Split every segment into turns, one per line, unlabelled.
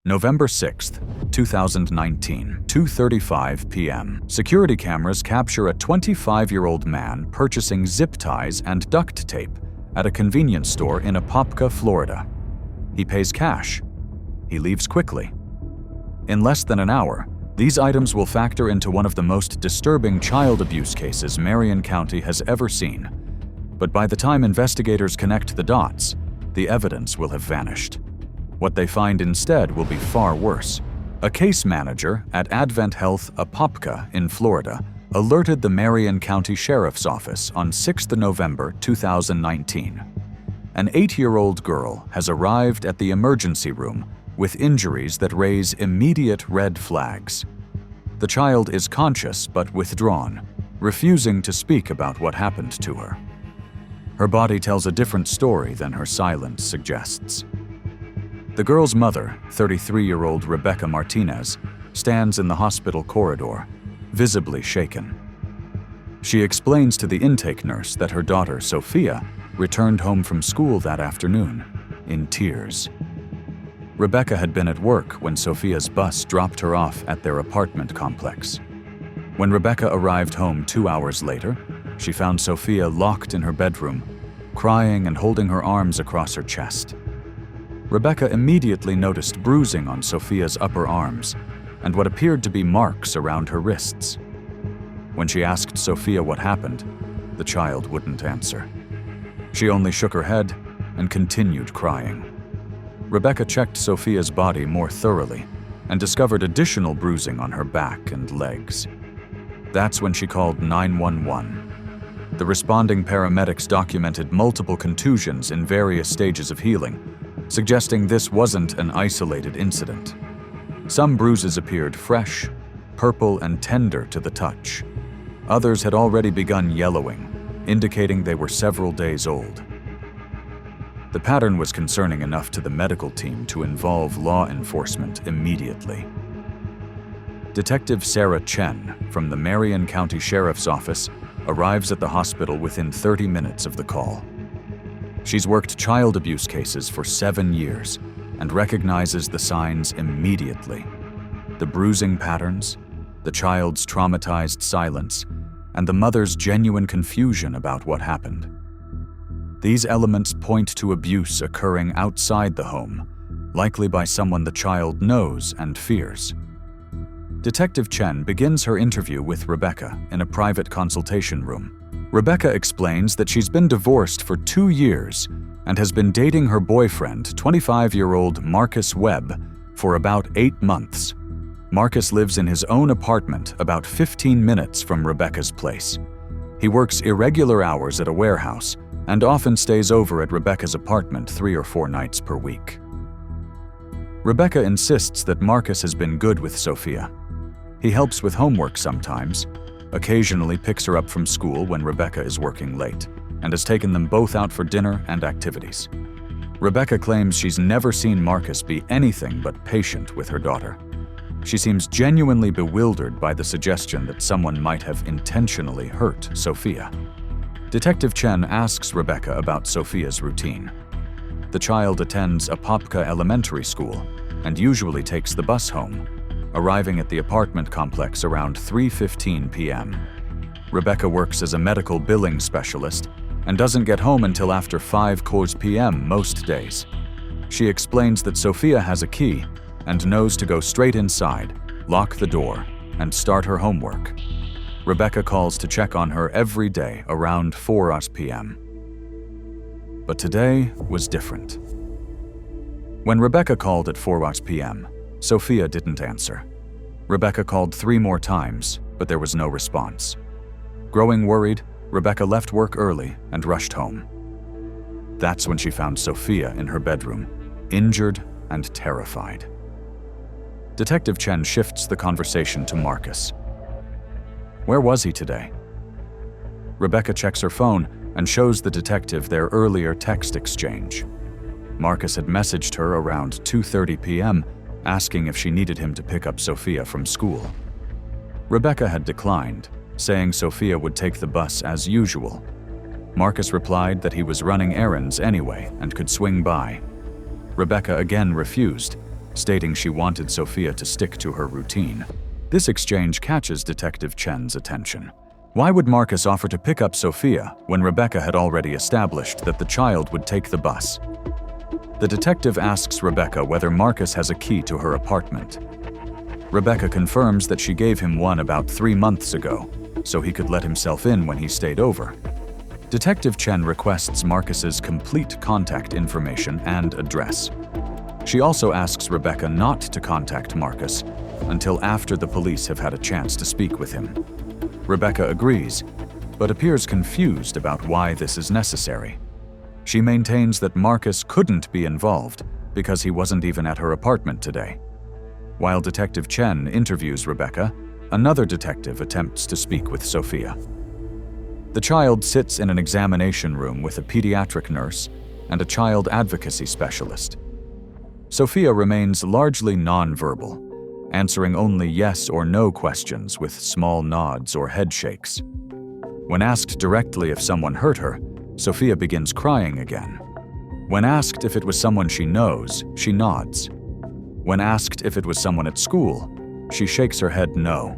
November 6th, 2019, 2:35 p.m. Security cameras capture a 25-year-old man purchasing zip ties and duct tape at a convenience store in Apopka, Florida. He pays cash. He leaves quickly. In less than an hour, these items will factor into one of the most disturbing child abuse cases Marion County has ever seen. But by the time investigators connect the dots, the evidence will have vanished. What they find instead will be far worse. A case manager at Advent Health Apopka in Florida alerted the Marion County Sheriff's Office on 6 November 2019. An 8-year-old girl has arrived at the emergency room with injuries that raise immediate red flags. The child is conscious but withdrawn, refusing to speak about what happened to her. Her body tells a different story than her silence suggests. The girl's mother, 33-year-old Rebecca Martinez, stands in the hospital corridor, visibly shaken. She explains to the intake nurse that her daughter, Sophia, returned home from school that afternoon, in tears. Rebecca had been at work when Sophia's bus dropped her off at their apartment complex. When Rebecca arrived home 2 hours later, she found Sophia locked in her bedroom, crying and holding her arms across her chest. Rebecca immediately noticed bruising on Sophia's upper arms and what appeared to be marks around her wrists. When she asked Sophia what happened, the child wouldn't answer. She only shook her head and continued crying. Rebecca checked Sophia's body more thoroughly and discovered additional bruising on her back and legs. That's when she called 911. The responding paramedics documented multiple contusions in various stages of healing, suggesting this wasn't an isolated incident. Some bruises appeared fresh, purple, and tender to the touch. Others had already begun yellowing, indicating they were several days old. The pattern was concerning enough to the medical team to involve law enforcement immediately. Detective Sarah Chen from the Marion County Sheriff's Office arrives at the hospital within 30 minutes of the call. She's worked child abuse cases for 7 years and recognizes the signs immediately: the bruising patterns, the child's traumatized silence, and the mother's genuine confusion about what happened. These elements point to abuse occurring outside the home, likely by someone the child knows and fears. Detective Chen begins her interview with Rebecca in a private consultation room. Rebecca explains that she's been divorced for 2 years and has been dating her boyfriend, 25-year-old Marcus Webb, for about 8 months. Marcus lives in his own apartment about 15 minutes from Rebecca's place. He works irregular hours at a warehouse and often stays over at Rebecca's apartment 3 or 4 nights per week. Rebecca insists that Marcus has been good with Sophia. He helps with homework sometimes, occasionally picks her up from school when Rebecca is working late, and has taken them both out for dinner and activities. Rebecca claims she's never seen Marcus be anything but patient with her daughter. She seems genuinely bewildered by the suggestion that someone might have intentionally hurt Sophia. Detective Chen asks Rebecca about Sophia's routine. The child attends Apopka Elementary School and usually takes the bus home, arriving at the apartment complex around 3:15 p.m. Rebecca works as a medical billing specialist and doesn't get home until after 5 p.m. most days. She explains that Sophia has a key and knows to go straight inside, lock the door, and start her homework. Rebecca calls to check on her every day around 4 p.m. But today was different. When Rebecca called at 4 p.m., Sophia didn't answer. Rebecca called 3 more times, but there was no response. Growing worried, Rebecca left work early and rushed home. That's when she found Sophia in her bedroom, injured and terrified. Detective Chen shifts the conversation to Marcus. Where was he today? Rebecca checks her phone and shows the detective their earlier text exchange. Marcus had messaged her around 2:30 p.m., asking if she needed him to pick up Sophia from school. Rebecca had declined, saying Sophia would take the bus as usual. Marcus replied that he was running errands anyway and could swing by. Rebecca again refused, stating she wanted Sophia to stick to her routine. This exchange catches Detective Chen's attention. Why would Marcus offer to pick up Sophia when Rebecca had already established that the child would take the bus? The detective asks Rebecca whether Marcus has a key to her apartment. Rebecca confirms that she gave him one about 3 months ago, so he could let himself in when he stayed over. Detective Chen requests Marcus's complete contact information and address. She also asks Rebecca not to contact Marcus until after the police have had a chance to speak with him. Rebecca agrees, but appears confused about why this is necessary. She maintains that Marcus couldn't be involved because he wasn't even at her apartment today. While Detective Chen interviews Rebecca, another detective attempts to speak with Sophia. The child sits in an examination room with a pediatric nurse and a child advocacy specialist. Sophia remains largely nonverbal, answering only yes or no questions with small nods or head shakes. When asked directly if someone hurt her, Sophia begins crying again. When asked if it was someone she knows, she nods. When asked if it was someone at school, she shakes her head no.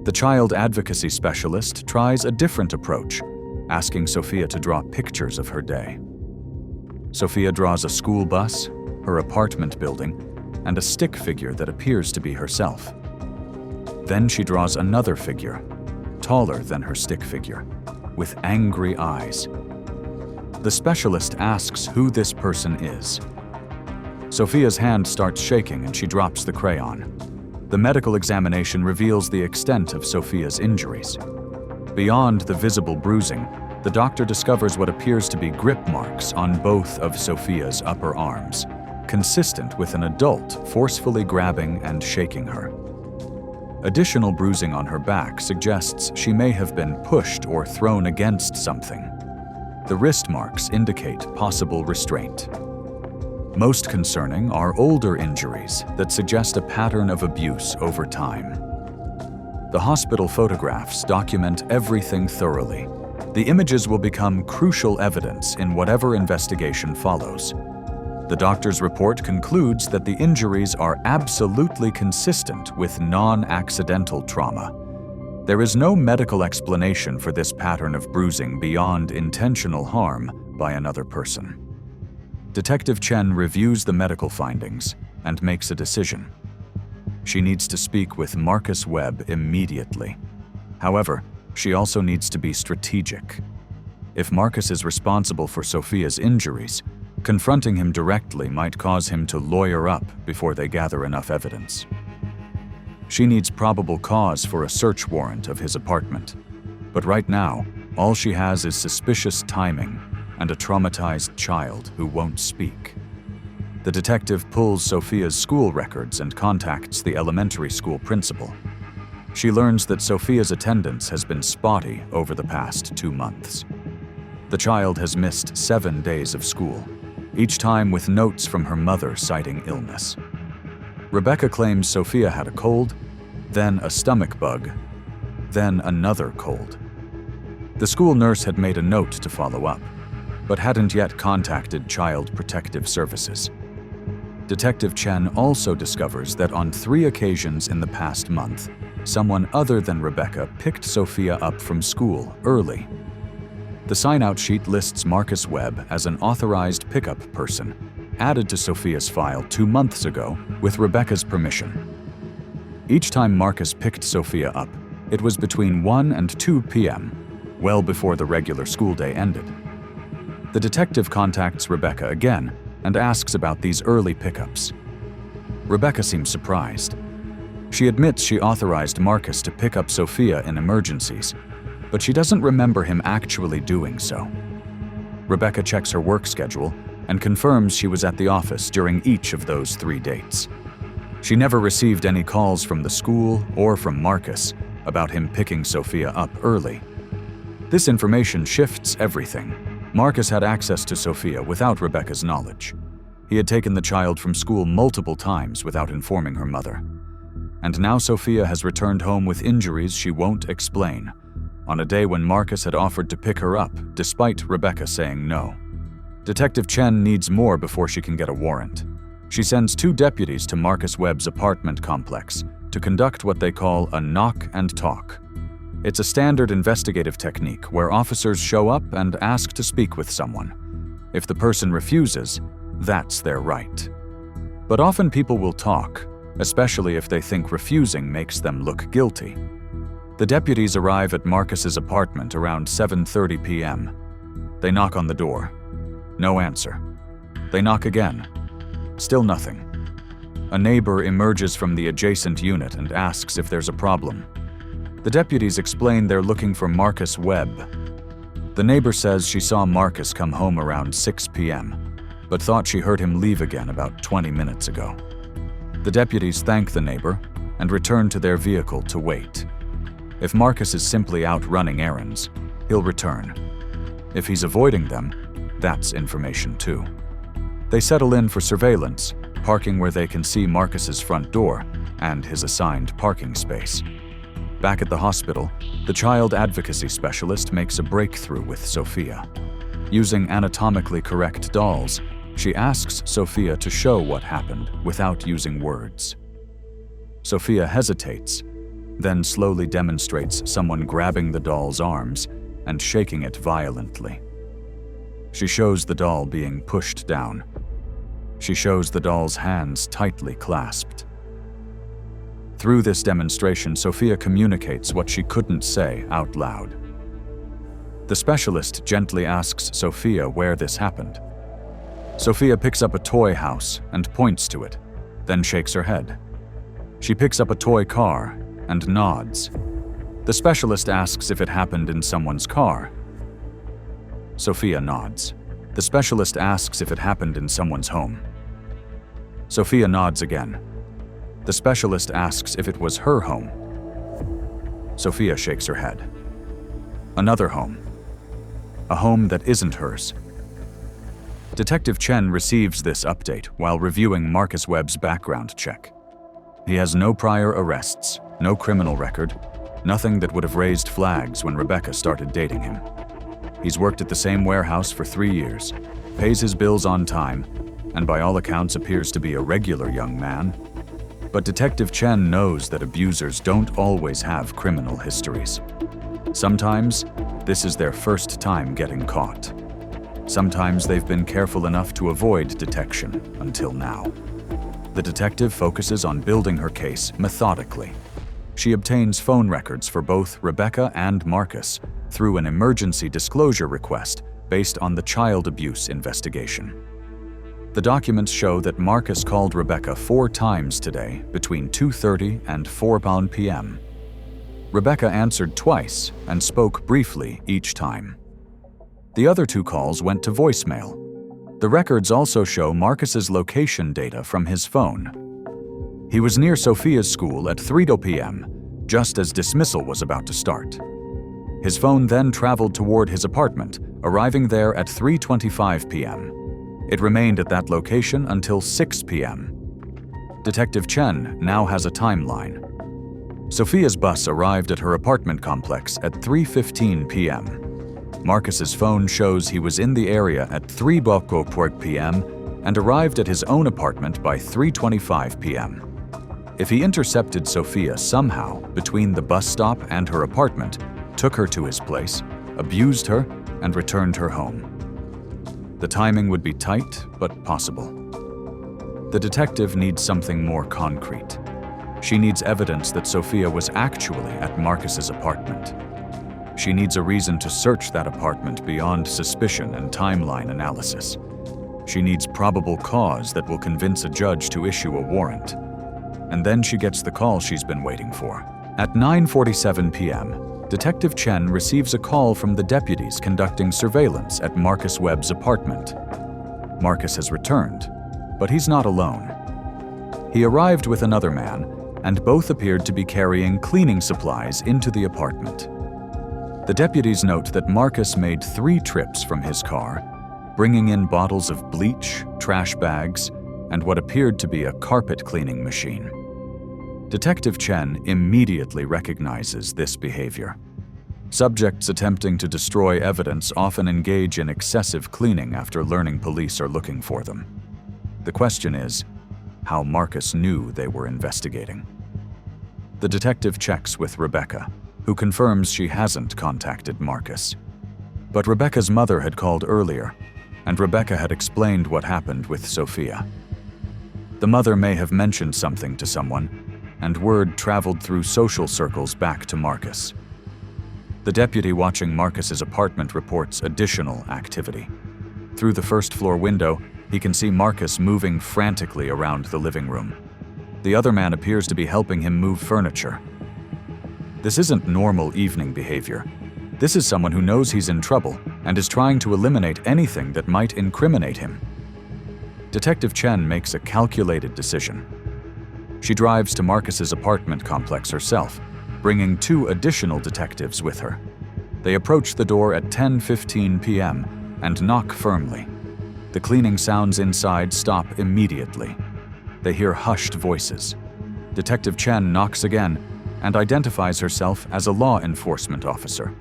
The child advocacy specialist tries a different approach, asking Sophia to draw pictures of her day. Sophia draws a school bus, her apartment building, and a stick figure that appears to be herself. Then she draws another figure, taller than her stick figure, with angry eyes. The specialist asks who this person is. Sophia's hand starts shaking and she drops the crayon. The medical examination reveals the extent of Sophia's injuries. Beyond the visible bruising, the doctor discovers what appears to be grip marks on both of Sophia's upper arms, consistent with an adult forcefully grabbing and shaking her. Additional bruising on her back suggests she may have been pushed or thrown against something. The wrist marks indicate possible restraint. Most concerning are older injuries that suggest a pattern of abuse over time. The hospital photographs document everything thoroughly. The images will become crucial evidence in whatever investigation follows. The doctor's report concludes that the injuries are absolutely consistent with non-accidental trauma. There is no medical explanation for this pattern of bruising beyond intentional harm by another person. Detective Chen reviews the medical findings and makes a decision. She needs to speak with Marcus Webb immediately. However, she also needs to be strategic. If Marcus is responsible for Sophia's injuries, confronting him directly might cause him to lawyer up before they gather enough evidence. She needs probable cause for a search warrant of his apartment. But right now, all she has is suspicious timing and a traumatized child who won't speak. The detective pulls Sophia's school records and contacts the elementary school principal. She learns that Sophia's attendance has been spotty over the past 2 months. The child has missed 7 days of school, each time with notes from her mother citing illness. Rebecca claims Sophia had a cold, then a stomach bug, then another cold. The school nurse had made a note to follow up, but hadn't yet contacted Child Protective Services. Detective Chen also discovers that on 3 occasions in the past month, someone other than Rebecca picked Sophia up from school early. The sign-out sheet lists Marcus Webb as an authorized pickup person, added to Sophia's file 2 months ago with Rebecca's permission. Each time Marcus picked Sophia up, it was between 1 and 2 p.m., well before the regular school day ended. The detective contacts Rebecca again and asks about these early pickups. Rebecca seems surprised. She admits she authorized Marcus to pick up Sophia in emergencies, but she doesn't remember him actually doing so. Rebecca checks her work schedule and confirms she was at the office during each of those 3 dates. She never received any calls from the school or from Marcus about him picking Sophia up early. This information shifts everything. Marcus had access to Sophia without Rebecca's knowledge. He had taken the child from school multiple times without informing her mother. And now Sophia has returned home with injuries she won't explain, on a day when Marcus had offered to pick her up, despite Rebecca saying no. Detective Chen needs more before she can get a warrant. She sends 2 deputies to Marcus Webb's apartment complex to conduct what they call a knock and talk. It's a standard investigative technique where officers show up and ask to speak with someone. If the person refuses, that's their right. But often people will talk, especially if they think refusing makes them look guilty. The deputies arrive at Marcus's apartment around 7:30 p.m. They knock on the door. No answer. They knock again. Still nothing. A neighbor emerges from the adjacent unit and asks if there's a problem. The deputies explain they're looking for Marcus Webb. The neighbor says she saw Marcus come home around 6 p.m., but thought she heard him leave again about 20 minutes ago. The deputies thank the neighbor and return to their vehicle to wait. If Marcus is simply out running errands, he'll return. If he's avoiding them, that's information too. They settle in for surveillance, parking where they can see Marcus's front door and his assigned parking space. Back at the hospital, the child advocacy specialist makes a breakthrough with Sophia. Using anatomically correct dolls, she asks Sophia to show what happened without using words. Sophia hesitates, then slowly demonstrates someone grabbing the doll's arms and shaking it violently. She shows the doll being pushed down. She shows the doll's hands tightly clasped. Through this demonstration, Sophia communicates what she couldn't say out loud. The specialist gently asks Sophia where this happened. Sophia picks up a toy house and points to it, then shakes her head. She picks up a toy car and nods. The specialist asks if it happened in someone's car. Sophia nods. The specialist asks if it happened in someone's home. Sophia nods again. The specialist asks if it was her home. Sophia shakes her head. Another home. A home that isn't hers. Detective Chen receives this update while reviewing Marcus Webb's background check. He has no prior arrests, no criminal record, nothing that would have raised flags when Rebecca started dating him. He's worked at the same warehouse for 3 years, pays his bills on time, and by all accounts appears to be a regular young man. But Detective Chen knows that abusers don't always have criminal histories. Sometimes, this is their first time getting caught. Sometimes they've been careful enough to avoid detection until now. The detective focuses on building her case methodically. She obtains phone records for both Rebecca and Marcus through an emergency disclosure request based on the child abuse investigation. The documents show that Marcus called Rebecca 4 times today between 2:30 and 4 p.m. Rebecca answered twice and spoke briefly each time. The other 2 calls went to voicemail. The records also show Marcus's location data from his phone. He was near Sophia's school at 3 p.m., just as dismissal was about to start. His phone then traveled toward his apartment, arriving there at 3:25 p.m. It remained at that location until 6 p.m. Detective Chen now has a timeline. Sophia's bus arrived at her apartment complex at 3:15 p.m. Marcus's phone shows he was in the area at 3 p.m. and arrived at his own apartment by 3:25 p.m. If he intercepted Sophia somehow between the bus stop and her apartment, took her to his place, abused her, and returned her home. The timing would be tight, but possible. The detective needs something more concrete. She needs evidence that Sophia was actually at Marcus's apartment. She needs a reason to search that apartment beyond suspicion and timeline analysis. She needs probable cause that will convince a judge to issue a warrant. And then she gets the call she's been waiting for. At 9:47 p.m., Detective Chen receives a call from the deputies conducting surveillance at Marcus Webb's apartment. Marcus has returned, but he's not alone. He arrived with another man, and both appeared to be carrying cleaning supplies into the apartment. The deputies note that Marcus made 3 trips from his car, bringing in bottles of bleach, trash bags, and what appeared to be a carpet cleaning machine. Detective Chen immediately recognizes this behavior. Subjects attempting to destroy evidence often engage in excessive cleaning after learning police are looking for them. The question is, how Marcus knew they were investigating. The detective checks with Rebecca, who confirms she hasn't contacted Marcus. But Rebecca's mother had called earlier, and Rebecca had explained what happened with Sophia. The mother may have mentioned something to someone, and word traveled through social circles back to Marcus. The deputy watching Marcus's apartment reports additional activity. Through the first-floor window, he can see Marcus moving frantically around the living room. The other man appears to be helping him move furniture. This isn't normal evening behavior. This is someone who knows he's in trouble and is trying to eliminate anything that might incriminate him. Detective Chen makes a calculated decision. She drives to Marcus's apartment complex herself, bringing 2 additional detectives with her. They approach the door at 10:15 p.m. and knock firmly. The cleaning sounds inside stop immediately. They hear hushed voices. Detective Chen knocks again and identifies herself as a law enforcement officer.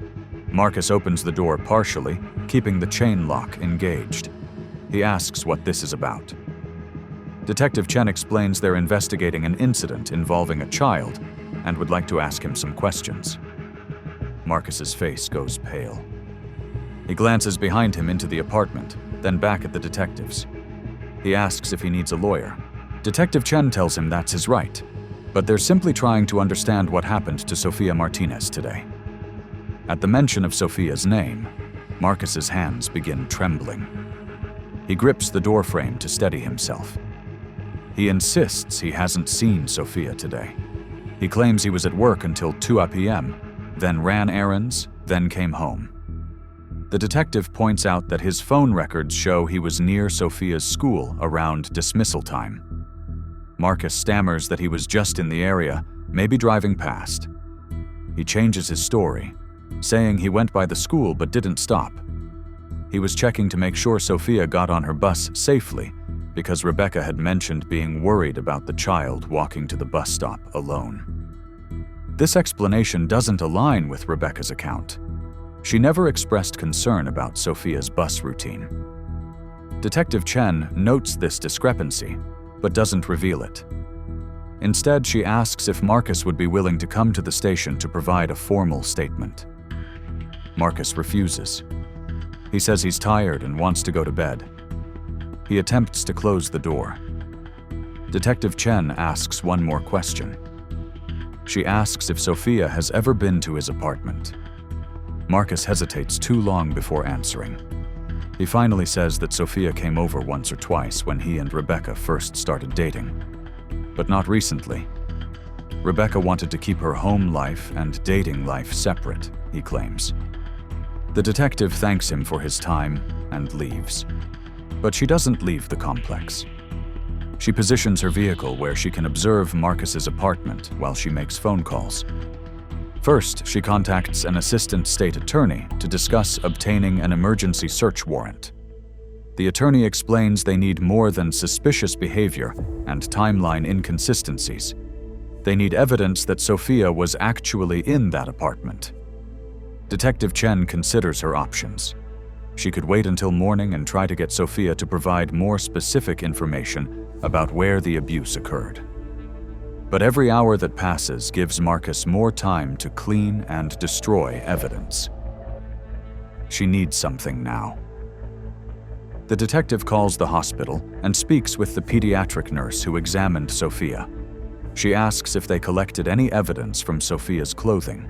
Marcus opens the door partially, keeping the chain lock engaged. He asks what this is about. Detective Chen explains they're investigating an incident involving a child and would like to ask him some questions. Marcus's face goes pale. He glances behind him into the apartment, then back at the detectives. He asks if he needs a lawyer. Detective Chen tells him that's his right, but they're simply trying to understand what happened to Sofia Martinez today. At the mention of Sofia's name, Marcus's hands begin trembling. He grips the doorframe to steady himself. He insists he hasn't seen Sofia today. He claims he was at work until 2 p.m., then ran errands, then came home. The detective points out that his phone records show he was near Sofia's school around dismissal time. Marcus stammers that he was just in the area, maybe driving past. He changes his story, saying he went by the school but didn't stop. He was checking to make sure Sofia got on her bus safely because Rebecca had mentioned being worried about the child walking to the bus stop alone. This explanation doesn't align with Rebecca's account. She never expressed concern about Sofia's bus routine. Detective Chen notes this discrepancy, but doesn't reveal it. Instead, she asks if Marcus would be willing to come to the station to provide a formal statement. Marcus refuses. He says he's tired and wants to go to bed. He attempts to close the door. Detective Chen asks one more question. She asks if Sofia has ever been to his apartment. Marcus hesitates too long before answering. He finally says that Sofia came over once or twice when he and Rebecca first started dating, but not recently. Rebecca wanted to keep her home life and dating life separate, he claims. The detective thanks him for his time and leaves. But she doesn't leave the complex. She positions her vehicle where she can observe Marcus's apartment while she makes phone calls. First, she contacts an assistant state attorney to discuss obtaining an emergency search warrant. The attorney explains they need more than suspicious behavior and timeline inconsistencies. They need evidence that Sofia was actually in that apartment. Detective Chen considers her options. She could wait until morning and try to get Sofia to provide more specific information about where the abuse occurred. But every hour that passes gives Marcus more time to clean and destroy evidence. She needs something now. The detective calls the hospital and speaks with the pediatric nurse who examined Sofia. She asks if they collected any evidence from Sofia's clothing.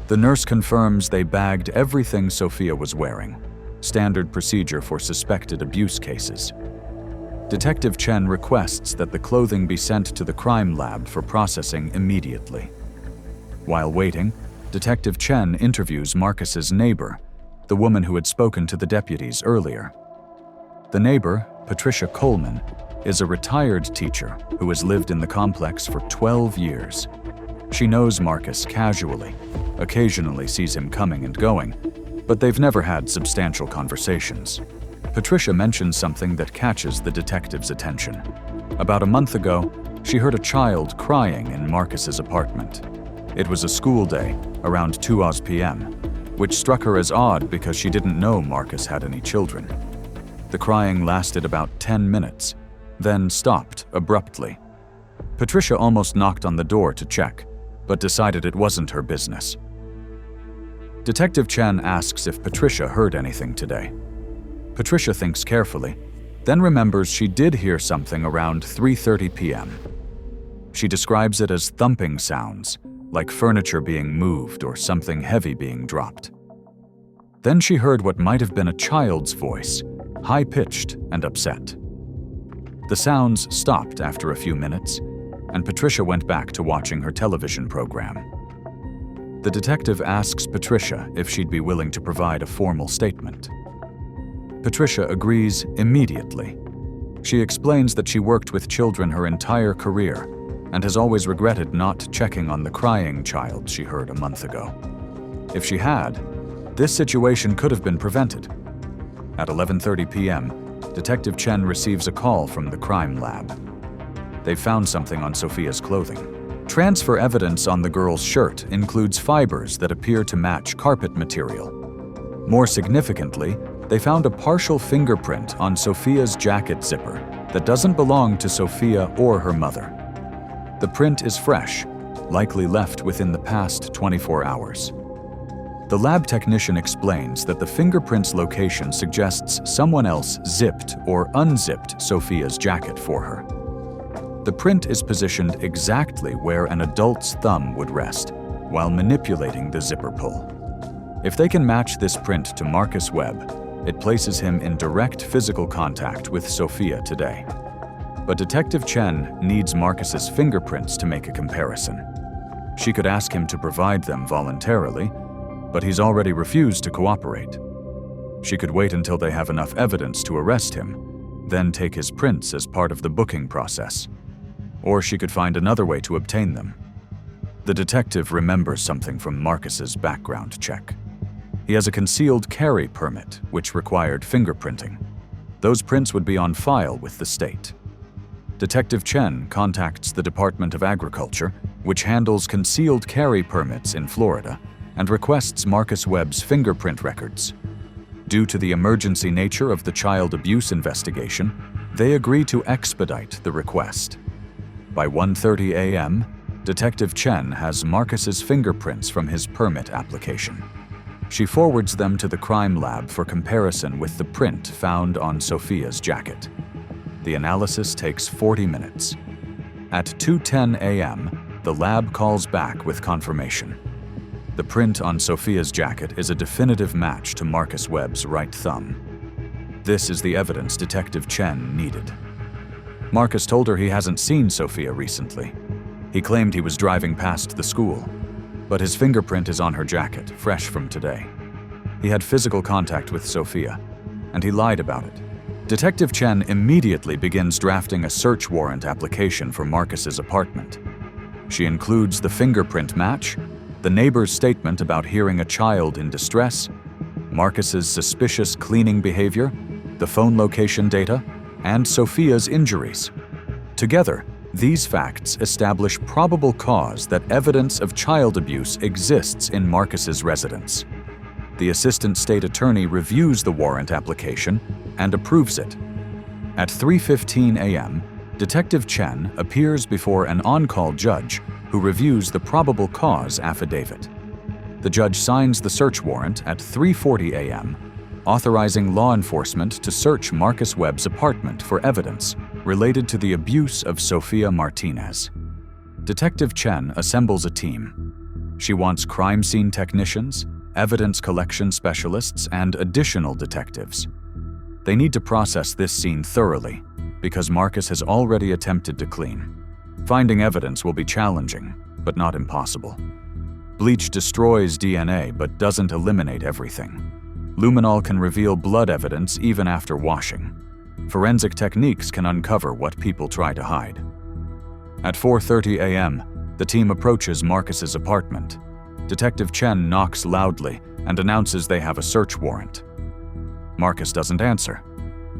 The nurse confirms they bagged everything Sofia was wearing, standard procedure for suspected abuse cases. Detective Chen requests that the clothing be sent to the crime lab for processing immediately. While waiting, Detective Chen interviews Marcus's neighbor, the woman who had spoken to the deputies earlier. The neighbor, Patricia Coleman, is a retired teacher who has lived in the complex for 12 years. She knows Marcus casually, occasionally sees him coming and going, but they've never had substantial conversations. Patricia mentions something that catches the detective's attention. About a month ago, she heard a child crying in Marcus's apartment. It was a school day, around 2 p.m., which struck her as odd because she didn't know Marcus had any children. The crying lasted about 10 minutes, then stopped abruptly. Patricia almost knocked on the door to check, but decided it wasn't her business. Detective Chen asks if Patricia heard anything today. Patricia thinks carefully, then remembers she did hear something around 3:30 p.m. She describes it as thumping sounds, like furniture being moved or something heavy being dropped. Then she heard what might have been a child's voice, high-pitched and upset. The sounds stopped after a few minutes, and Patricia went back to watching her television program. The detective asks Patricia if she'd be willing to provide a formal statement. Patricia agrees immediately. She explains that she worked with children her entire career and has always regretted not checking on the crying child she heard a month ago. If she had, this situation could have been prevented. At 11:30 p.m., Detective Chen receives a call from the crime lab. They found something on Sophia's clothing. Transfer evidence on the girl's shirt includes fibers that appear to match carpet material. More significantly, they found a partial fingerprint on Sophia's jacket zipper that doesn't belong to Sophia or her mother. The print is fresh, likely left within the past 24 hours. The lab technician explains that the fingerprint's location suggests someone else zipped or unzipped Sophia's jacket for her. The print is positioned exactly where an adult's thumb would rest while manipulating the zipper pull. If they can match this print to Marcus Webb, it places him in direct physical contact with Sophia today. But Detective Chen needs Marcus's fingerprints to make a comparison. She could ask him to provide them voluntarily, but he's already refused to cooperate. She could wait until they have enough evidence to arrest him, then take his prints as part of the booking process. Or she could find another way to obtain them. The detective remembers something from Marcus's background check. He has a concealed carry permit, which required fingerprinting. Those prints would be on file with the state. Detective Chen contacts the Department of Agriculture, which handles concealed carry permits in Florida, and requests Marcus Webb's fingerprint records. Due to the emergency nature of the child abuse investigation, they agree to expedite the request. By 1:30 a.m., Detective Chen has Marcus's fingerprints from his permit application. She forwards them to the crime lab for comparison with the print found on Sophia's jacket. The analysis takes 40 minutes. At 2:10 a.m., the lab calls back with confirmation. The print on Sophia's jacket is a definitive match to Marcus Webb's right thumb. This is the evidence Detective Chen needed. Marcus told her he hasn't seen Sophia recently. He claimed he was driving past the school, but his fingerprint is on her jacket, fresh from today. He had physical contact with Sophia, and he lied about it. Detective Chen immediately begins drafting a search warrant application for Marcus's apartment. She includes the fingerprint match, the neighbor's statement about hearing a child in distress, Marcus's suspicious cleaning behavior, the phone location data, and Sophia's injuries. Together, these facts establish probable cause that evidence of child abuse exists in Marcus's residence. The assistant state attorney reviews the warrant application and approves it. At 3:15 a.m., Detective Chen appears before an on-call judge who reviews the probable cause affidavit. The judge signs the search warrant at 3:40 a.m., authorizing law enforcement to search Marcus Webb's apartment for evidence related to the abuse of Sophia Martinez. Detective Chen assembles a team. She wants crime scene technicians, evidence collection specialists, and additional detectives. They need to process this scene thoroughly because Marcus has already attempted to clean. Finding evidence will be challenging, but not impossible. Bleach destroys DNA but doesn't eliminate everything. Luminol can reveal blood evidence even after washing. Forensic techniques can uncover what people try to hide. At 4:30 a.m., the team approaches Marcus's apartment. Detective Chen knocks loudly and announces they have a search warrant. Marcus doesn't answer.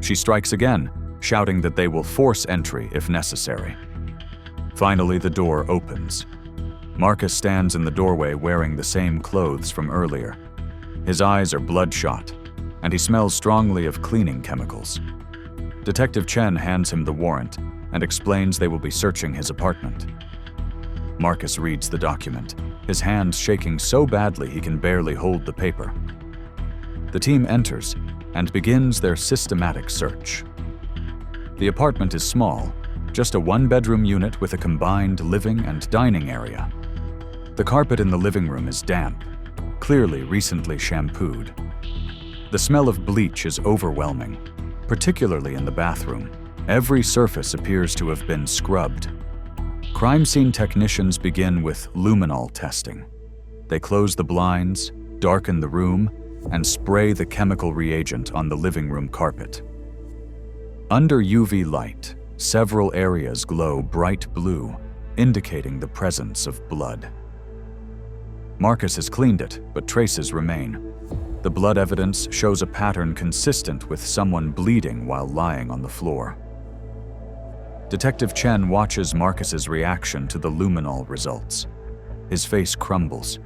She strikes again, shouting that they will force entry if necessary. Finally, the door opens. Marcus stands in the doorway wearing the same clothes from earlier. His eyes are bloodshot, and he smells strongly of cleaning chemicals. Detective Chen hands him the warrant and explains they will be searching his apartment. Marcus reads the document, his hand shaking so badly he can barely hold the paper. The team enters and begins their systematic search. The apartment is small, just a one-bedroom unit with a combined living and dining area. The carpet in the living room is damp, clearly recently shampooed. The smell of bleach is overwhelming, particularly in the bathroom. Every surface appears to have been scrubbed. Crime scene technicians begin with luminol testing. They close the blinds, darken the room, and spray the chemical reagent on the living room carpet. Under UV light, several areas glow bright blue, indicating the presence of blood. Marcus has cleaned it, but traces remain. The blood evidence shows a pattern consistent with someone bleeding while lying on the floor. Detective Chen watches Marcus's reaction to the luminol results. His face crumbles.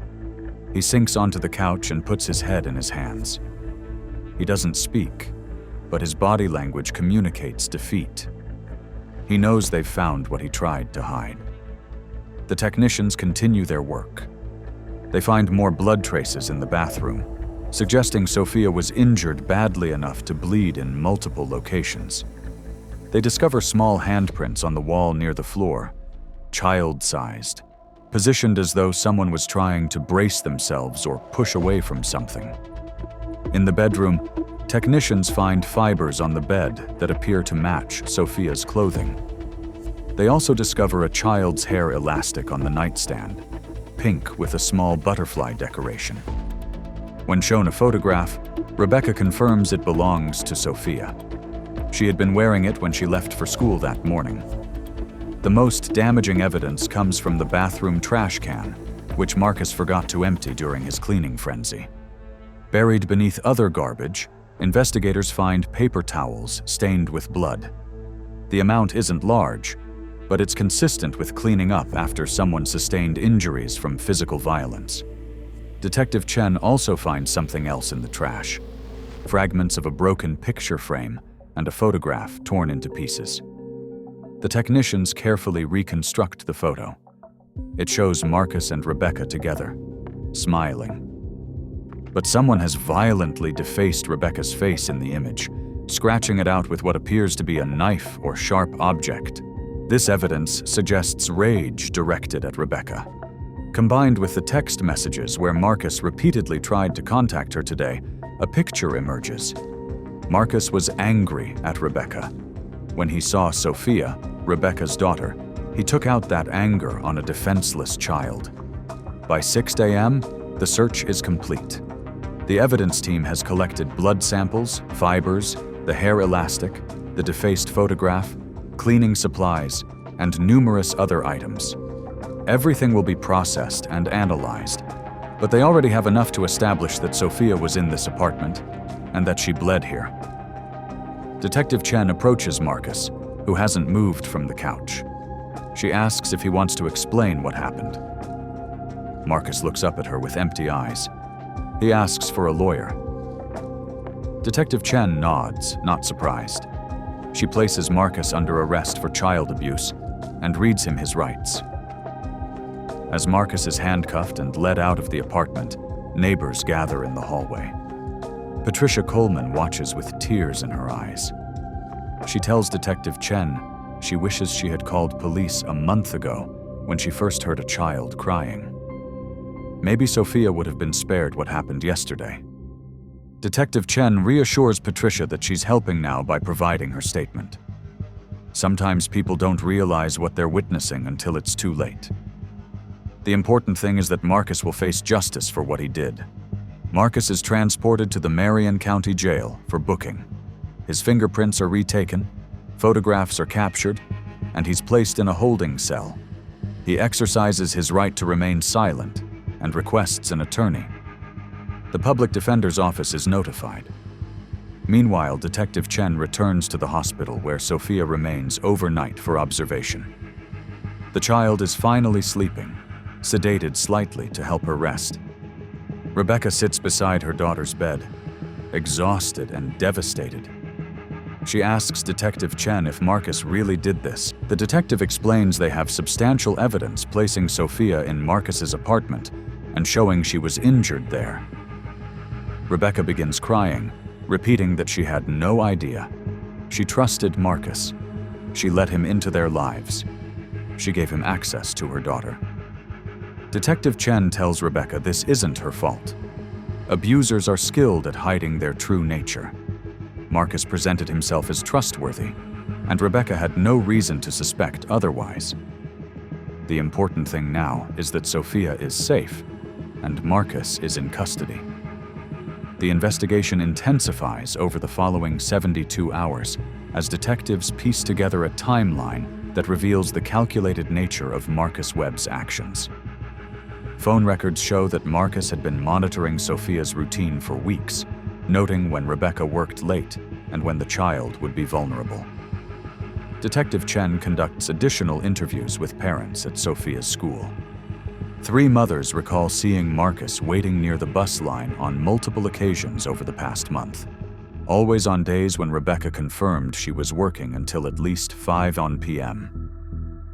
He sinks onto the couch and puts his head in his hands. He doesn't speak, but his body language communicates defeat. He knows they've found what he tried to hide. The technicians continue their work. They find more blood traces in the bathroom, suggesting Sophia was injured badly enough to bleed in multiple locations. They discover small handprints on the wall near the floor, child-sized, positioned as though someone was trying to brace themselves or push away from something. In the bedroom, technicians find fibers on the bed that appear to match Sophia's clothing. They also discover a child's hair elastic on the nightstand, pink with a small butterfly decoration. When shown a photograph, Rebecca confirms it belongs to Sophia. She had been wearing it when she left for school that morning. The most damaging evidence comes from the bathroom trash can, which Marcus forgot to empty during his cleaning frenzy. Buried beneath other garbage, investigators find paper towels stained with blood. The amount isn't large, but it's consistent with cleaning up after someone sustained injuries from physical violence. Detective Chen also finds something else in the trash: fragments of a broken picture frame and a photograph torn into pieces. The technicians carefully reconstruct the photo. It shows Marcus and Rebecca together, smiling. But someone has violently defaced Rebecca's face in the image, scratching it out with what appears to be a knife or sharp object. This evidence suggests rage directed at Rebecca. Combined with the text messages where Marcus repeatedly tried to contact her today, a picture emerges. Marcus was angry at Rebecca. When he saw Sophia, Rebecca's daughter, he took out that anger on a defenseless child. By 6 a.m., the search is complete. The evidence team has collected blood samples, fibers, the hair elastic, the defaced photograph, cleaning supplies, and numerous other items. Everything will be processed and analyzed, but they already have enough to establish that Sophia was in this apartment and that she bled here. Detective Chen approaches Marcus, who hasn't moved from the couch. She asks if he wants to explain what happened. Marcus looks up at her with empty eyes. He asks for a lawyer. Detective Chen nods, not surprised. She places Marcus under arrest for child abuse and reads him his rights. As Marcus is handcuffed and led out of the apartment, neighbors gather in the hallway. Patricia Coleman watches with tears in her eyes. She tells Detective Chen she wishes she had called police a month ago when she first heard a child crying. Maybe Sophia would have been spared what happened yesterday. Detective Chen reassures Patricia that she's helping now by providing her statement. Sometimes people don't realize what they're witnessing until it's too late. The important thing is that Marcus will face justice for what he did. Marcus is transported to the Marion County Jail for booking. His fingerprints are retaken, photographs are captured, and he's placed in a holding cell. He exercises his right to remain silent and requests an attorney. The public defender's office is notified. Meanwhile, Detective Chen returns to the hospital where Sophia remains overnight for observation. The child is finally sleeping, sedated slightly to help her rest. Rebecca sits beside her daughter's bed, exhausted and devastated. She asks Detective Chen if Marcus really did this. The detective explains they have substantial evidence placing Sophia in Marcus's apartment and showing she was injured there. Rebecca begins crying, repeating that she had no idea. She trusted Marcus. She let him into their lives. She gave him access to her daughter. Detective Chen tells Rebecca this isn't her fault. Abusers are skilled at hiding their true nature. Marcus presented himself as trustworthy, and Rebecca had no reason to suspect otherwise. The important thing now is that Sophia is safe, and Marcus is in custody. The investigation intensifies over the following 72 hours as detectives piece together a timeline that reveals the calculated nature of Marcus Webb's actions. Phone records show that Marcus had been monitoring Sophia's routine for weeks, noting when Rebecca worked late and when the child would be vulnerable. Detective Chen conducts additional interviews with parents at Sophia's school. 3 mothers recall seeing Marcus waiting near the bus line on multiple occasions over the past month, always on days when Rebecca confirmed she was working until at least 5 p.m.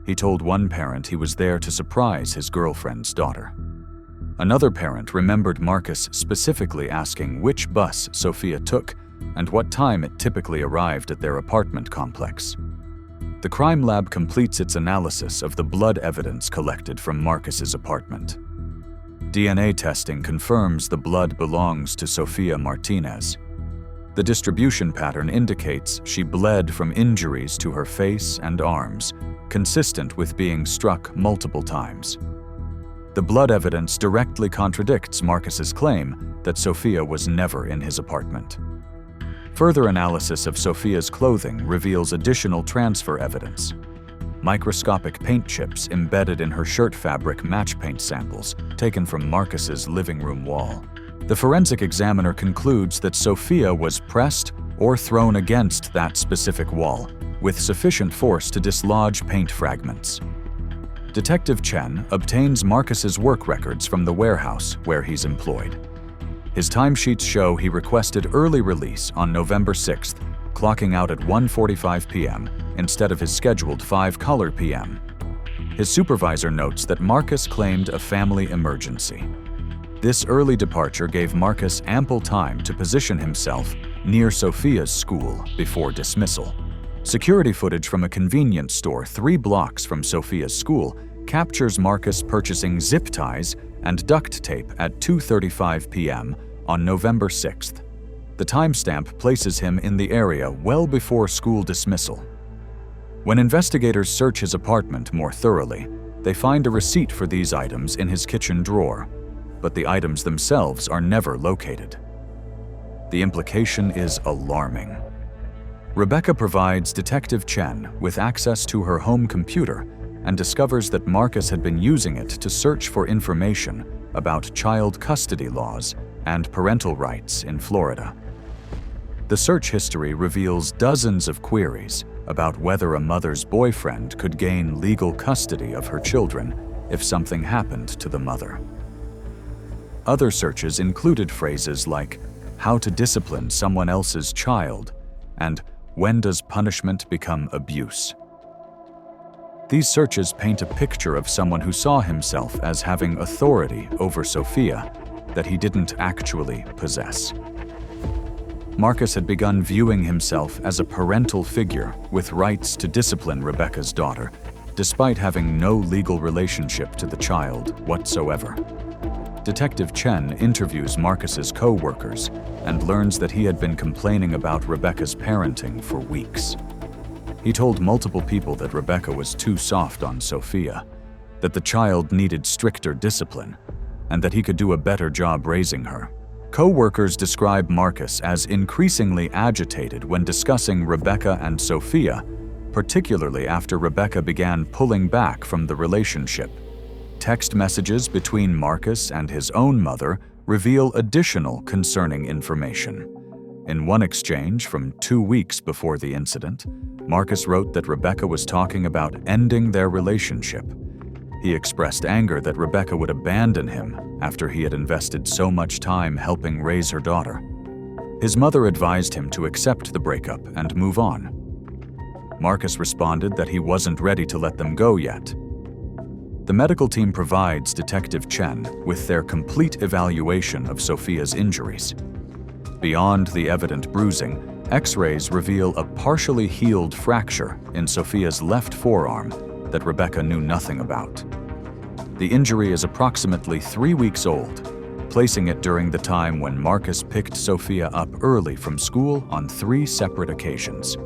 He told one parent he was there to surprise his girlfriend's daughter. Another parent remembered Marcus specifically asking which bus Sophia took and what time it typically arrived at their apartment complex. The crime lab completes its analysis of the blood evidence collected from Marcus's apartment. DNA testing confirms the blood belongs to Sophia Martinez. The distribution pattern indicates she bled from injuries to her face and arms, consistent with being struck multiple times. The blood evidence directly contradicts Marcus's claim that Sophia was never in his apartment. Further analysis of Sophia's clothing reveals additional transfer evidence. Microscopic paint chips embedded in her shirt fabric match paint samples taken from Marcus's living room wall. The forensic examiner concludes that Sophia was pressed or thrown against that specific wall, with sufficient force to dislodge paint fragments. Detective Chen obtains Marcus's work records from the warehouse where he's employed. His timesheets show he requested early release on November 6th, clocking out at 1:45 p.m. instead of his scheduled 5 p.m. His supervisor notes that Marcus claimed a family emergency. This early departure gave Marcus ample time to position himself near Sophia's school before dismissal. Security footage from a convenience store 3 blocks from Sophia's school captures Marcus purchasing zip ties and duct tape at 2:35 p.m. on November 6th. The timestamp places him in the area well before school dismissal. When investigators search his apartment more thoroughly, they find a receipt for these items in his kitchen drawer, but the items themselves are never located. The implication is alarming. Rebecca provides Detective Chen with access to her home computer and discovers that Marcus had been using it to search for information about child custody laws and parental rights in Florida. The search history reveals dozens of queries about whether a mother's boyfriend could gain legal custody of her children if something happened to the mother. Other searches included phrases like, "How to discipline someone else's child," and "When does punishment become abuse?" These searches paint a picture of someone who saw himself as having authority over Sophia that he didn't actually possess. Marcus had begun viewing himself as a parental figure with rights to discipline Rebecca's daughter, despite having no legal relationship to the child whatsoever. Detective Chen interviews Marcus's co-workers and learns that he had been complaining about Rebecca's parenting for weeks. He told multiple people that Rebecca was too soft on Sophia, that the child needed stricter discipline, and that he could do a better job raising her. Co-workers describe Marcus as increasingly agitated when discussing Rebecca and Sophia, particularly after Rebecca began pulling back from the relationship. Text messages between Marcus and his own mother reveal additional concerning information. In one exchange from 2 weeks before the incident, Marcus wrote that Rebecca was talking about ending their relationship. He expressed anger that Rebecca would abandon him after he had invested so much time helping raise her daughter. His mother advised him to accept the breakup and move on. Marcus responded that he wasn't ready to let them go yet. The medical team provides Detective Chen with their complete evaluation of Sophia's injuries. Beyond the evident bruising, X-rays reveal a partially healed fracture in Sophia's left forearm that Rebecca knew nothing about. The injury is approximately 3 weeks old, placing it during the time when Marcus picked Sophia up early from school on 3 separate occasions.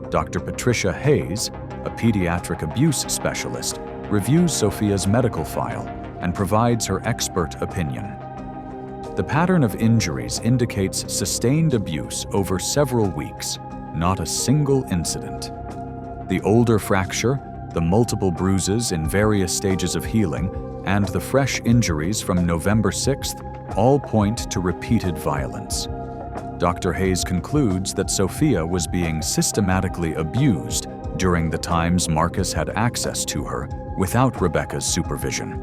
Dr. Patricia Hayes, a pediatric abuse specialist, reviews Sophia's medical file and provides her expert opinion. The pattern of injuries indicates sustained abuse over several weeks, not a single incident. The older fracture, the multiple bruises in various stages of healing, and the fresh injuries from November 6th all point to repeated violence. Dr. Hayes concludes that Sophia was being systematically abused during the times Marcus had access to her without Rebecca's supervision.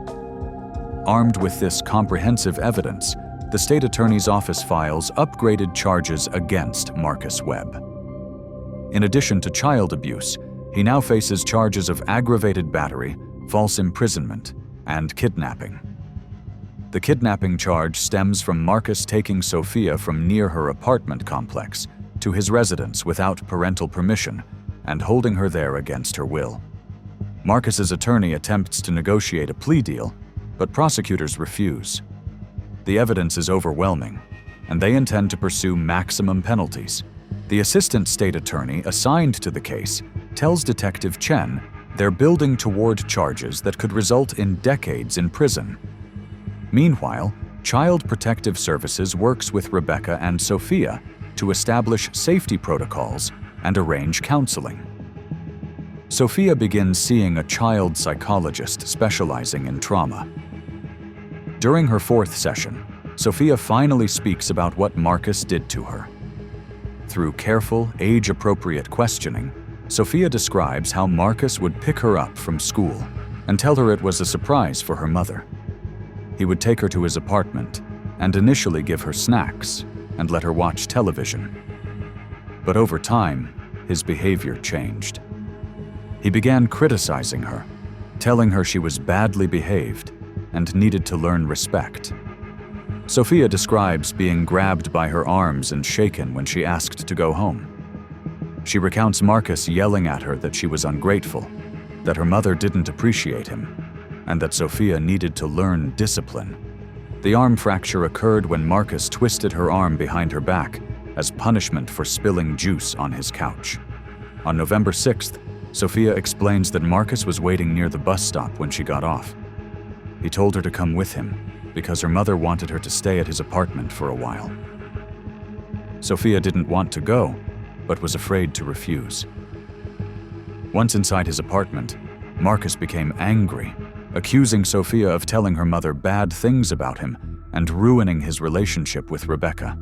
Armed with this comprehensive evidence, the state attorney's office files upgraded charges against Marcus Webb. In addition to child abuse, he now faces charges of aggravated battery, false imprisonment, and kidnapping. The kidnapping charge stems from Marcus taking Sophia from near her apartment complex to his residence without parental permission and holding her there against her will. Marcus's attorney attempts to negotiate a plea deal, but prosecutors refuse. The evidence is overwhelming, and they intend to pursue maximum penalties. The assistant state attorney assigned to the case tells Detective Chen they're building toward charges that could result in decades in prison. Meanwhile, Child Protective Services works with Rebecca and Sophia to establish safety protocols and arrange counseling. Sophia begins seeing a child psychologist specializing in trauma. During her 4th session, Sophia finally speaks about what Marcus did to her. Through careful, age-appropriate questioning, Sophia describes how Marcus would pick her up from school and tell her it was a surprise for her mother. He would take her to his apartment and initially give her snacks and let her watch television. But over time, his behavior changed. He began criticizing her, telling her she was badly behaved and needed to learn respect. Sophia describes being grabbed by her arms and shaken when she asked to go home. She recounts Marcus yelling at her that she was ungrateful, that her mother didn't appreciate him, and that Sophia needed to learn discipline. The arm fracture occurred when Marcus twisted her arm behind her back as punishment for spilling juice on his couch. On November 6th, Sophia explains that Marcus was waiting near the bus stop when she got off. He told her to come with him because her mother wanted her to stay at his apartment for a while. Sophia didn't want to go, but was afraid to refuse. Once inside his apartment, Marcus became angry, accusing Sophia of telling her mother bad things about him and ruining his relationship with Rebecca.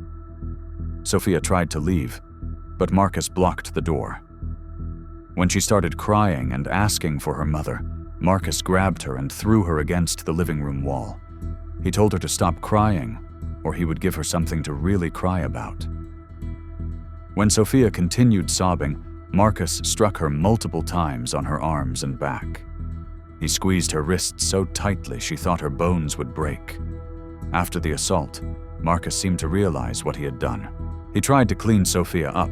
Sophia tried to leave, but Marcus blocked the door. When she started crying and asking for her mother, Marcus grabbed her and threw her against the living room wall. He told her to stop crying, or he would give her something to really cry about. When Sophia continued sobbing, Marcus struck her multiple times on her arms and back. He squeezed her wrists so tightly she thought her bones would break. After the assault, Marcus seemed to realize what he had done. He tried to clean Sophia up,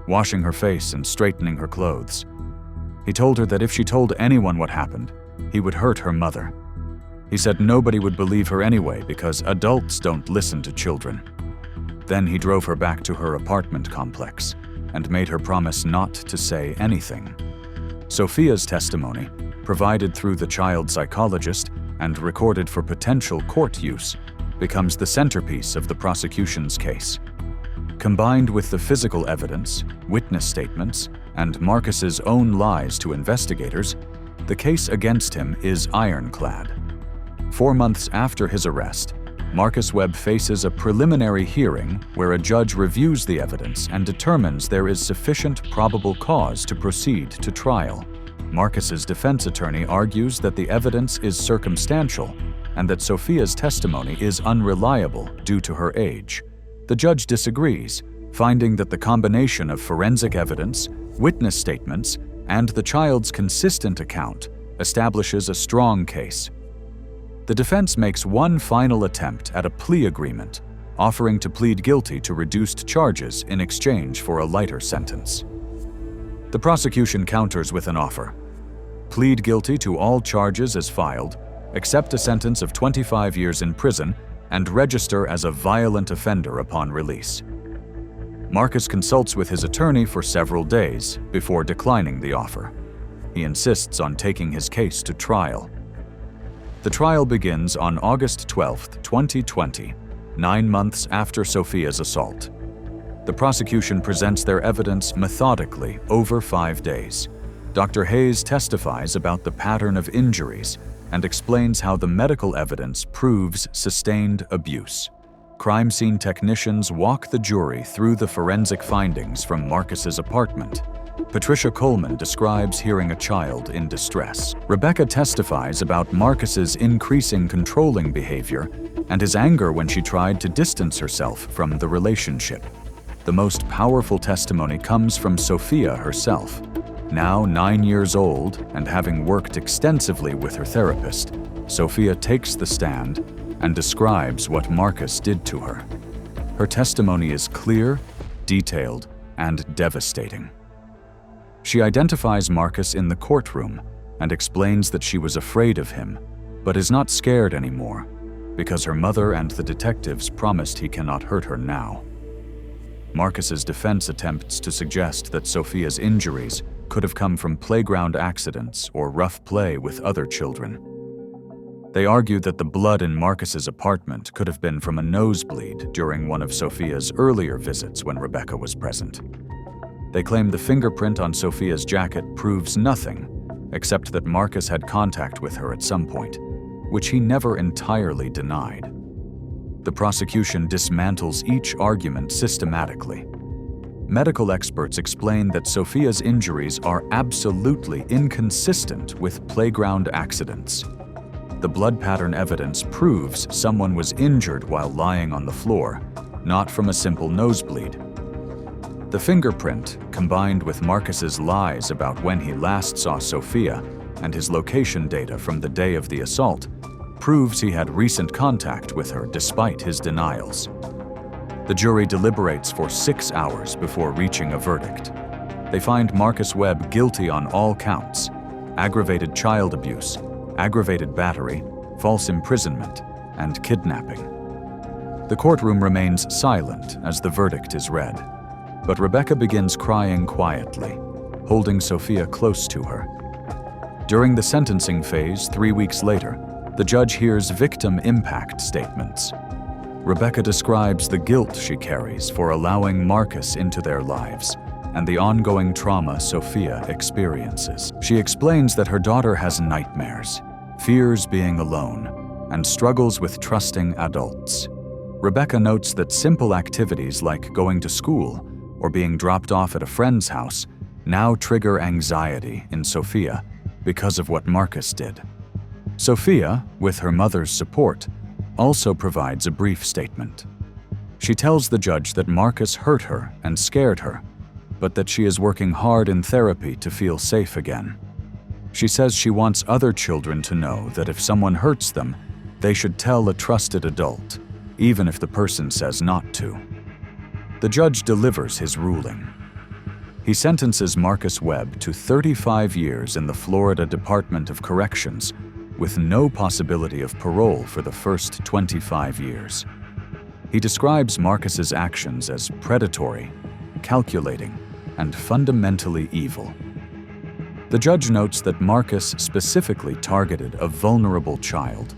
washing her face and straightening her clothes. He told her that if she told anyone what happened, he would hurt her mother. He said nobody would believe her anyway because adults don't listen to children. Then he drove her back to her apartment complex and made her promise not to say anything. Sophia's testimony, provided through the child psychologist and recorded for potential court use, becomes the centerpiece of the prosecution's case. Combined with the physical evidence, witness statements, and Marcus's own lies to investigators, the case against him is ironclad. 4 months after his arrest, Marcus Webb faces a preliminary hearing where a judge reviews the evidence and determines there is sufficient probable cause to proceed to trial. Marcus's defense attorney argues that the evidence is circumstantial and that Sophia's testimony is unreliable due to her age. The judge disagrees, finding that the combination of forensic evidence, witness statements, and the child's consistent account establishes a strong case. The defense makes one final attempt at a plea agreement, offering to plead guilty to reduced charges in exchange for a lighter sentence. The prosecution counters with an offer: plead guilty to all charges as filed, accept a sentence of 25 years in prison, and register as a violent offender upon release. Marcus consults with his attorney for several days before declining the offer. He insists on taking his case to trial. The trial begins on August 12, 2020, 9 months after Sophia's assault. The prosecution presents their evidence methodically over 5 days. Dr. Hayes testifies about the pattern of injuries and explains how the medical evidence proves sustained abuse. Crime scene technicians walk the jury through the forensic findings from Marcus's apartment. Patricia Coleman describes hearing a child in distress. Rebecca testifies about Marcus's increasing controlling behavior and his anger when she tried to distance herself from the relationship. The most powerful testimony comes from Sophia herself. Now 9 years old and having worked extensively with her therapist, Sophia takes the stand and describes what Marcus did to her. Her testimony is clear, detailed, and devastating. She identifies Marcus in the courtroom and explains that she was afraid of him, but is not scared anymore because her mother and the detectives promised he cannot hurt her now. Marcus's defense attempts to suggest that Sophia's injuries could have come from playground accidents or rough play with other children. They argue that the blood in Marcus's apartment could have been from a nosebleed during one of Sophia's earlier visits when Rebecca was present. They claim the fingerprint on Sophia's jacket proves nothing, except that Marcus had contact with her at some point, which he never entirely denied. The prosecution dismantles each argument systematically. Medical experts explain that Sophia's injuries are absolutely inconsistent with playground accidents. The blood pattern evidence proves someone was injured while lying on the floor, not from a simple nosebleed. The fingerprint, combined with Marcus's lies about when he last saw Sophia and his location data from the day of the assault, proves he had recent contact with her despite his denials. The jury deliberates for 6 hours before reaching a verdict. They find Marcus Webb guilty on all counts: aggravated child abuse, aggravated battery, false imprisonment, and kidnapping. The courtroom remains silent as the verdict is read, but Rebecca begins crying quietly, holding Sophia close to her. During the sentencing phase 3 weeks later, the judge hears victim impact statements. Rebecca describes the guilt she carries for allowing Marcus into their lives and the ongoing trauma Sophia experiences. She explains that her daughter has nightmares, fears being alone, and struggles with trusting adults. Rebecca notes that simple activities like going to school or being dropped off at a friend's house now trigger anxiety in Sophia because of what Marcus did. Sophia, with her mother's support, also provides a brief statement. She tells the judge that Marcus hurt her and scared her, but that she is working hard in therapy to feel safe again. She says she wants other children to know that if someone hurts them, they should tell a trusted adult, even if the person says not to. The judge delivers his ruling. He sentences Marcus Webb to 35 years in the Florida Department of Corrections, with no possibility of parole for the first 25 years. He describes Marcus's actions as predatory, calculating, and fundamentally evil. The judge notes that Marcus specifically targeted a vulnerable child,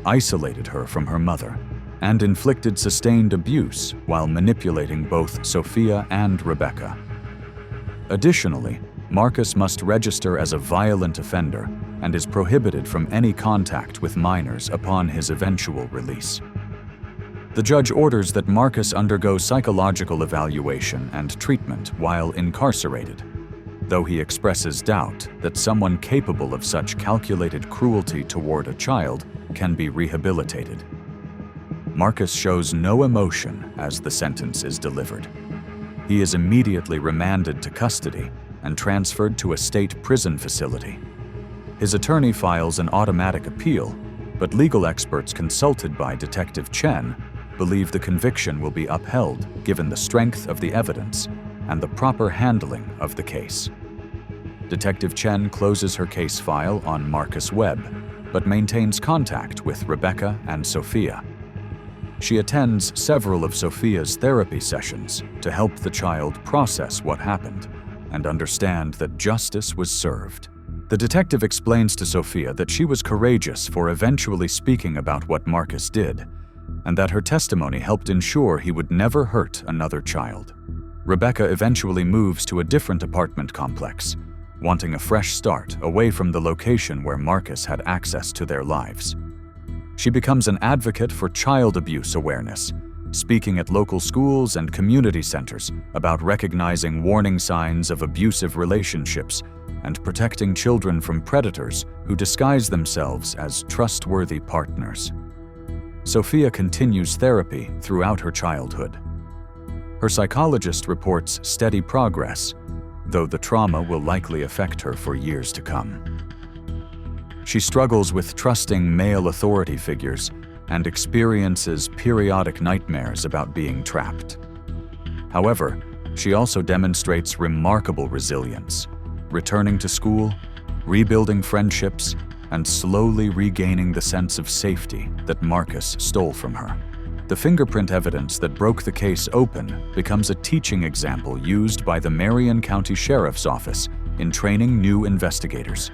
isolated her from her mother, and inflicted sustained abuse while manipulating both Sophia and Rebecca. Additionally, Marcus must register as a violent offender and is prohibited from any contact with minors upon his eventual release. The judge orders that Marcus undergo psychological evaluation and treatment while incarcerated, though he expresses doubt that someone capable of such calculated cruelty toward a child can be rehabilitated. Marcus shows no emotion as the sentence is delivered. He is immediately remanded to custody and transferred to a state prison facility. His attorney files an automatic appeal, but legal experts consulted by Detective Chen believe the conviction will be upheld given the strength of the evidence and the proper handling of the case. Detective Chen closes her case file on Marcus Webb, but maintains contact with Rebecca and Sophia. She attends several of Sophia's therapy sessions to help the child process what happened and understand that justice was served. The detective explains to Sophia that she was courageous for eventually speaking about what Marcus did, and that her testimony helped ensure he would never hurt another child. Rebecca eventually moves to a different apartment complex, wanting a fresh start away from the location where Marcus had access to their lives. She becomes an advocate for child abuse awareness, speaking at local schools and community centers about recognizing warning signs of abusive relationships and protecting children from predators who disguise themselves as trustworthy partners. Sophia continues therapy throughout her childhood. Her psychologist reports steady progress, though the trauma will likely affect her for years to come. She struggles with trusting male authority figures and experiences periodic nightmares about being trapped. However, she also demonstrates remarkable resilience, returning to school, rebuilding friendships, and slowly regaining the sense of safety that Marcus stole from her. The fingerprint evidence that broke the case open becomes a teaching example used by the Marion County Sheriff's Office in training new investigators.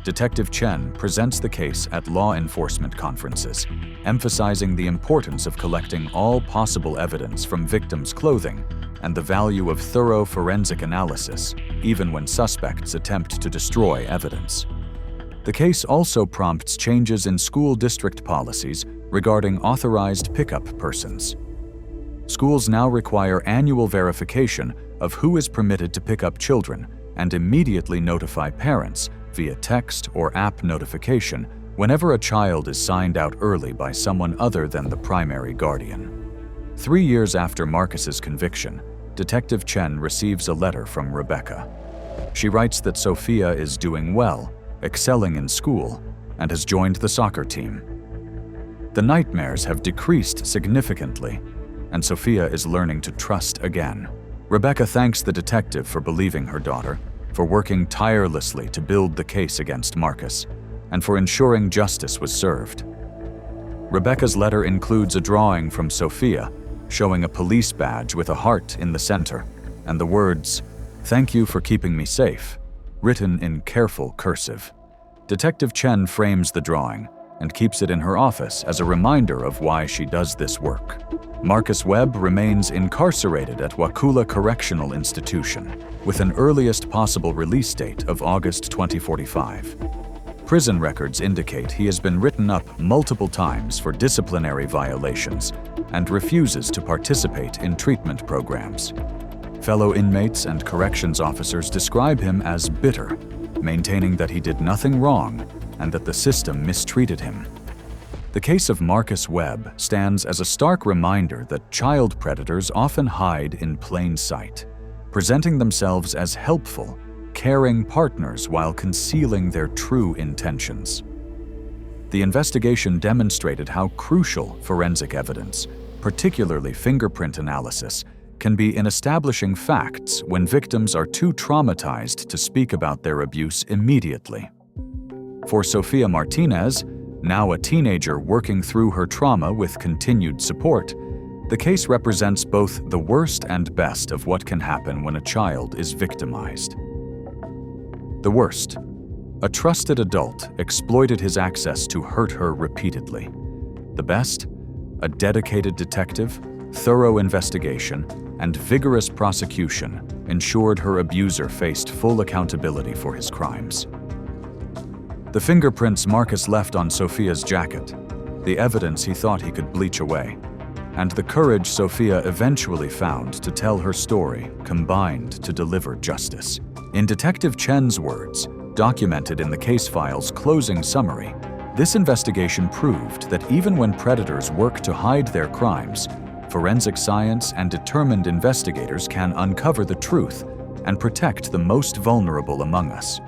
Detective Chen presents the case at law enforcement conferences, emphasizing the importance of collecting all possible evidence from victims' clothing and the value of thorough forensic analysis, even when suspects attempt to destroy evidence. The case also prompts changes in school district policies regarding authorized pickup persons. Schools now require annual verification of who is permitted to pick up children and immediately notify parents via text or app notification whenever a child is signed out early by someone other than the primary guardian. 3 years after Marcus's conviction, Detective Chen receives a letter from Rebecca. She writes that Sophia is doing well, excelling in school, and has joined the soccer team. The nightmares have decreased significantly, and Sophia is learning to trust again. Rebecca thanks the detective for believing her daughter, for working tirelessly to build the case against Marcus, and for ensuring justice was served. Rebecca's letter includes a drawing from Sophia showing a police badge with a heart in the center and the words, "Thank you for keeping me safe," written in careful cursive. Detective Chen frames the drawing and keeps it in her office as a reminder of why she does this work. Marcus Webb remains incarcerated at Wakulla Correctional Institution, with an earliest possible release date of August 2045. Prison records indicate he has been written up multiple times for disciplinary violations and refuses to participate in treatment programs. Fellow inmates and corrections officers describe him as bitter, maintaining that he did nothing wrong and that the system mistreated him. The case of Marcus Webb stands as a stark reminder that child predators often hide in plain sight, presenting themselves as helpful, caring partners while concealing their true intentions. The investigation demonstrated how crucial forensic evidence, particularly fingerprint analysis, can be in establishing facts when victims are too traumatized to speak about their abuse immediately. For Sofia Martinez, now a teenager working through her trauma with continued support, the case represents both the worst and best of what can happen when a child is victimized. The worst. A trusted adult exploited his access to hurt her repeatedly. The best? A dedicated detective, thorough investigation, and vigorous prosecution ensured her abuser faced full accountability for his crimes. The fingerprints Marcus left on Sophia's jacket, the evidence he thought he could bleach away, and the courage Sophia eventually found to tell her story combined to deliver justice. In Detective Chen's words, documented in the case file's closing summary, This investigation proved that even when predators work to hide their crimes, forensic science and determined investigators can uncover the truth and protect the most vulnerable among us.